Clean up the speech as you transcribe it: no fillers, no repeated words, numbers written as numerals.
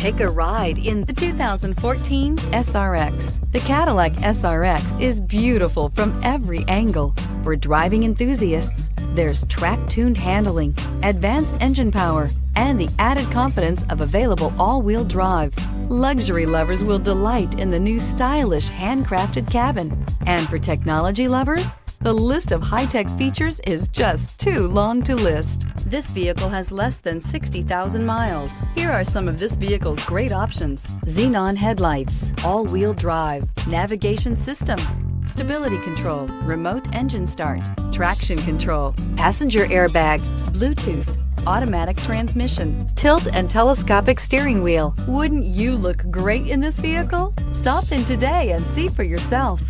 Take a ride in the 2014 SRX. The Cadillac SRX is beautiful from every angle. For driving enthusiasts, there's track-tuned handling, advanced engine power, and the added confidence of available all-wheel drive. Luxury lovers will delight in the new stylish handcrafted cabin. And for technology lovers, the list of high-tech features is just too long to list. This vehicle has less than 60,000 miles. Here are some of this vehicle's great options: xenon headlights, all-wheel drive, navigation system, stability control, remote engine start, traction control, passenger airbag, Bluetooth, automatic transmission, tilt and telescopic steering wheel. Wouldn't you look great in this vehicle? Stop in today and see for yourself.